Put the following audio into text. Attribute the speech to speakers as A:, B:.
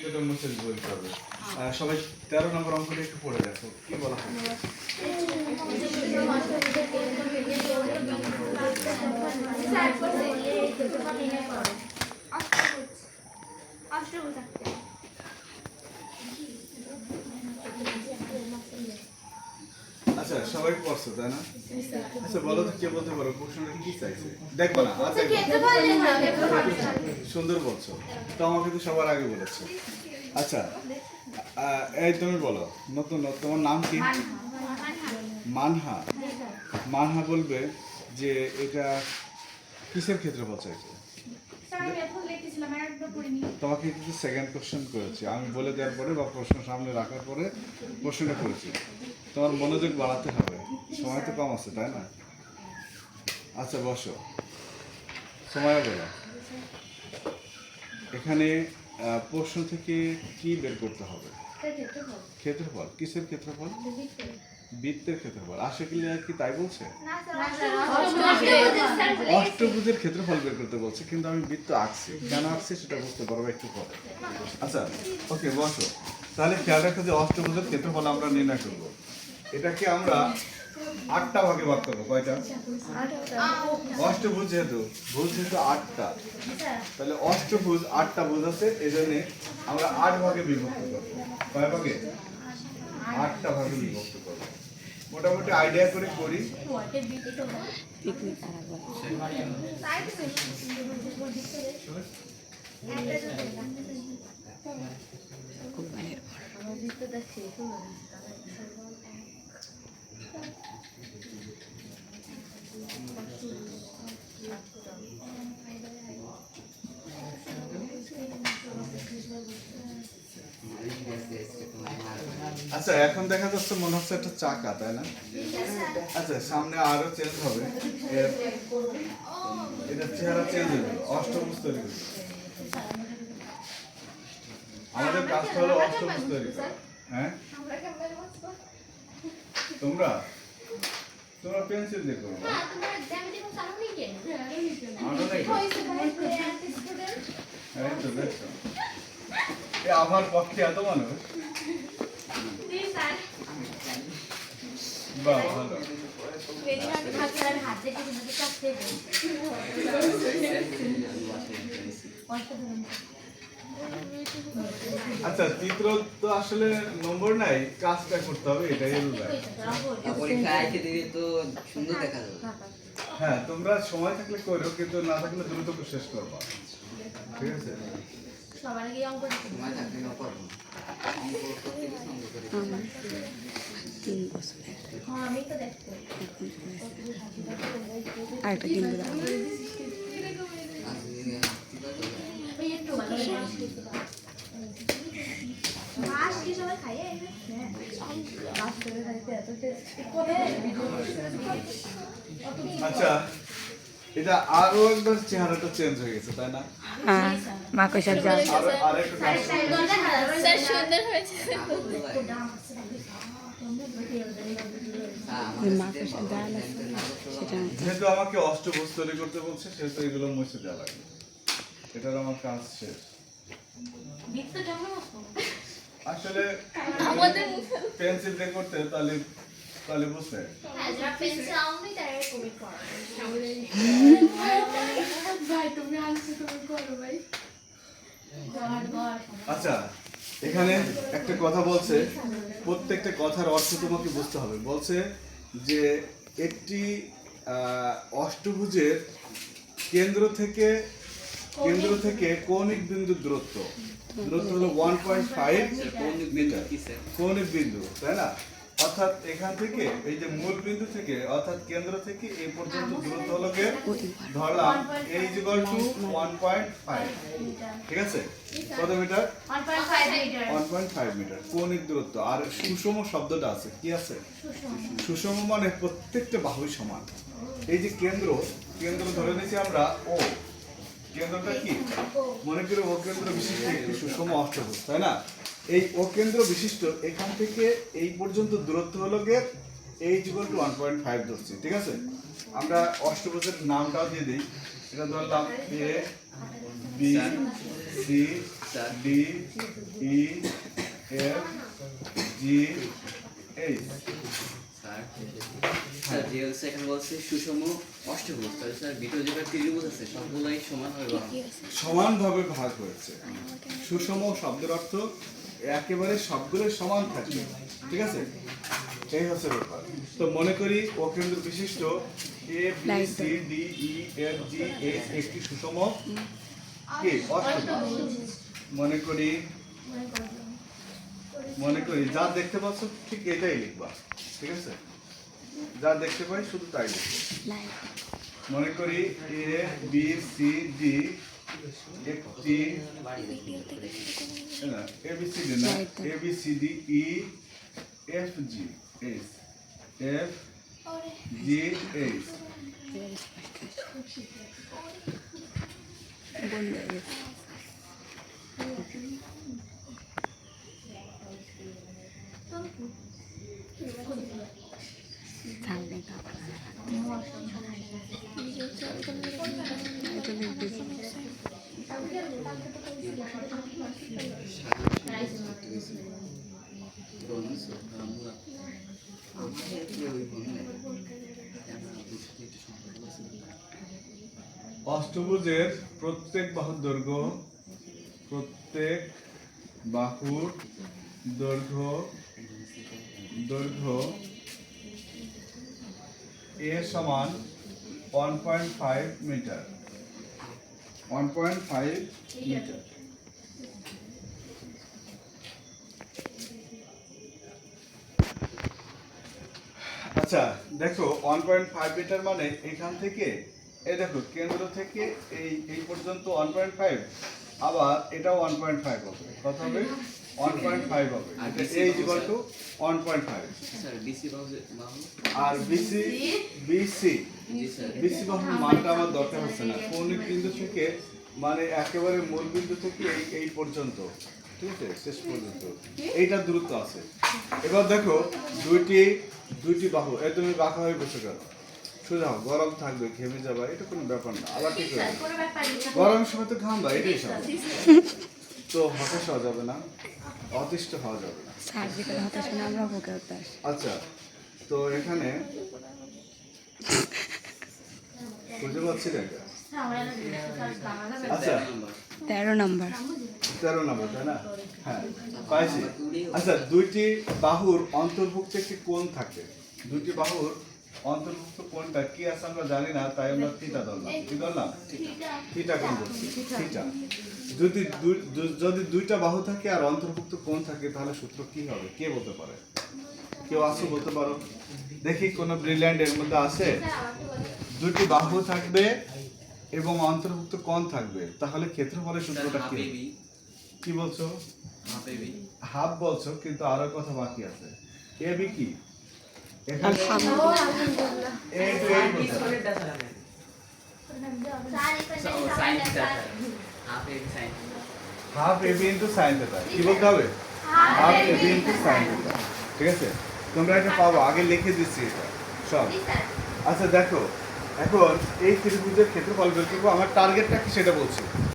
A: বৃত্তটা মুছে বলতে হবে। সবাই 13 নম্বর অঙ্কটা একটু পড়ে দেখো কি বলা হয়। আচ্ছা সবাই পড়ছো তাই না? আচ্ছা বলো তো কে বলতে পারো প্রশ্নটা কি চাইছে? দেখবো না। আচ্ছা সুন্দর বলছো তো, আমাকে তো সবার আগে বলেছো। আচ্ছা এই তুমি বলো, নতুন তোমার নাম কি? মানহা। মানহা বলবে যে এটা কিসের ক্ষেত্রফল চাইছে? তোমাকে কিন্তু সেকেন্ড কোশ্চেন করেছি আমি, বলে দেওয়ার পরে বা প্রশ্ন সামনে রাখার পরে প্রশ্নটা করেছি। তোমার মনোযোগ বাড়াতে হবে, সময় তো কম আছে তাই না? আচ্ছা বসো, সময় বলো। এখানে প্রশ্ন থেকে কি বের করতে হবে? ক্ষেত্রফল। কিসের ক্ষেত্রফল? বৃত্তের ক্ষেত্রফল। আশিকুল কি তাই বলছে? অষ্টভুজের ক্ষেত্রফল বের করতে বলছে, কিন্তু আমি বৃত্ত আঁকছি, কেন আঁকছি সেটা বুঝতে পারবো একটু পরে। আচ্ছা ওকে বসো। তাহলে খেয়াল রাখো যে অষ্টভুজের ক্ষেত্রফল আমরা নির্ণয় করব। এটাকে আমরা 8টা ভাগে ভাগ করবো। কয়টা? অষ্টভুজ যেহেতু, ভুজ যেহেতু 8টা, তাহলে অষ্টভুজ 8টা ভুজ আছে, এই জন্য আমরা 8 ভাগে বিভক্ত করবো। কয় ভাগে? 8টা ভাগে বিভক্ত করবো। মোটামুটি আইডিয়া করে করি। আচ্ছা এখন দেখা যাচ্ছে মনে হচ্ছে একটা চাকা তাই না? আচ্ছা সামনে আরো চেঞ্জ হবে, এটা চেহারা চেঞ্জ হবে, অষ্টভুজ তৈরি করবে। আমাদের কাজটা হলো অষ্টভুজ তৈরি করা। হ্যাঁ তোমরা পেন্সিল দিয়ে করো। আমার পক্ষে এত মানুষ, বাহ ভালো। আচ্ছা চিত্র তো আসলে নম্বর নাই, কাজটা করতে হবে, এটাই হলো
B: সুন্দর দেখা যাবে।
A: হ্যাঁ তোমরা সময় থাকলে করো, কিন্তু না থাকলে দ্রুত শেষ করবা, ঠিক আছে?
B: সময় থাকলে করবো।
C: আরেকটা কিনবো।
A: আচ্ছা এটা আরো একবার চেহারাটা চেঞ্জ হয়ে গেছে তাই না?
C: হ্যাঁ মাকড়সার জাল।
A: আরেকটু কাজ
D: সুন্দর হয়েছে।
C: মাকড়সার জাল আছে সেটা।
A: যেহেতু আমাকে অষ্টভুজ তৈরি করতে বলছে সেহেতু এগুলো মুছে দেওয়া লাগবে, এটার আমার কাজ শেষ। আসলে পেন্সিল দিয়ে করতে তাহলে বুঝতে। আচ্ছা এখানে একটা কথা বলছে, প্রত্যেকটা কথার অর্থ তোমাকে বুঝতে হবে। বলছে যে একটি অষ্টভুজের কেন্দ্র থেকে কৌণিক বিন্দুর দূরত্ব হলো 1.5 মিটার। কৌণিক বিন্দু তাই না? অর্থাৎ এখান থেকে এই যে মূল বিন্দু থেকে অর্থাৎ কেন্দ্র থেকে এই পর্যন্ত দূরত্ব হলো ধরলাম a = 1.5, ঠিক আছে? কত মিটার? 1.5 মিটার কৌণিক দূরত্ব। আর সুষম শব্দটা আছে, কি আছে? সুষম মানে প্রত্যেকটা বাহুই সমান। এই যে কেন্দ্র ধরে নিয়েছি আমরা ও, কেন্দ্রটা কি মনে করি ও কেন্দ্র বিশিষ্ট একটি সুষম অষ্টভুজ তাই না? এই ও কেন্দ্র বিশিষ্ট এখান থেকে এই পর্যন্ত দূরত্ব হলো h = 1.5 ধরছি, ঠিক আছে? আমরা অষ্টভুজের নামটাও দিয়ে দিই, এটা ধরলাম a b c
B: sir
A: D E F G H.
B: Sir sir যে হচ্ছে এখানে বলছে সুষম অষ্টভুজ, তাহলে স্যার বিটো যেটা ত্রিভুজ আছে সবগুলাই সমান হবে বা
A: সমানভাবে ভাগ হয়েছে। সুষম শব্দের অর্থ একেবারে সবগুলো সমান থাকবে, ঠিক আছে? এই হচ্ছে ব্যাপার। তো মনে করি অকেন্দ্র বিশিষ্ট A B C D E F G H একটি সুষম কি অষ্টভুজ। মনে করি যা দেখতে পাচ্ছ ঠিক এটাই লিখবা, ঠিক আছে? যা দেখতে পাই শুধু তাই লিখবে। মনে করি এ বি সি ডি একটি এ বি সি ডি না, A B C D E F G H, F G H. অষ্টভুজের প্রত্যেক বাহুর দৈর্ঘ্য এর সমান 1.5 মিটার। 1.5 মিটার। আচ্ছা দেখো 1.5 মিটার মানে এখান থেকে এই দেখো কেন্দ্র থেকে এই পর্যন্ত 1.5, আবার এটাও 1.5 হবে। কত হবে? 1.5 হবে। এই ইকুয়াল টু 1.5।
B: স্যার বিসি বাহু
A: আর বিসি
B: জি স্যার
A: বাহুর মানটা আমার দরকার হচ্ছে না। কৌণিক বিন্দু থেকে মানে একেবারে মূল বিন্দু থেকে এই পর্যন্ত, ঠিক আছে, শেষ পর্যন্ত এইটা দূরত্ব আছে। এবার দেখো দুইটি বাহু একদমই বাঁকা হয়ে বসে গেল। সোজা গরম থাকবে, ঘেমে যাবে, এটা কোনো ব্যাপার না। আবার ঠিক হবে, গরমের সময় তো ঘামবা, এটাই স্বাভাবিক। তো হতাশ হওয়া যাবে না, অতিষ্ঠ হওয়া যাবে না। আচ্ছা তো এখানে বুঝতে পারছি না এটা। আচ্ছা
C: 13 নম্বর,
A: 13 নম্বর, তাই না? হ্যাঁ পাইছি। আচ্ছা দুইটি বাহুর অন্তর্ভুক্ত একটি কোণ থাকে। দুইটি বাহুর অন্তর্ভুক্ত কোণটা কি আছে আমরা জানি না, তাই আমরা থিটা ধরলাম। কি ধরলাম? থিটা কোণ ধরছি, থিটা। যদি দুইটা বাহু থাকে আর অন্তর্ভুক্ত কোণ থাকে তাহলে সূত্র কি হবে? কে বলতে পারে? কেউ আসো বলতে পারো দেখি, কোন ব্রিলিয়ান্ট এর মধ্যে আছে? দুটি বাহু থাকবে এবং অন্তর্ভুক্ত কোণ থাকবে, তাহলে ক্ষেত্রফলের সূত্রটা কি হবে? কি বলছো? হাফ বলছো, কিন্তু আরো কথা বাকি আছে। এ বি কি? এখানে এ two A half A B into sin theta. কি বলতে হবে? Half A B into sin theta. ঠিক আছে, তোমরা এটা পাবো, আগে লিখে দিচ্ছি এটা সব। আচ্ছা দেখো এখন এই ত্রিভুজের ক্ষেত্রফল বের করবো, আমার টার্গেটটা কি সেটা বলছি।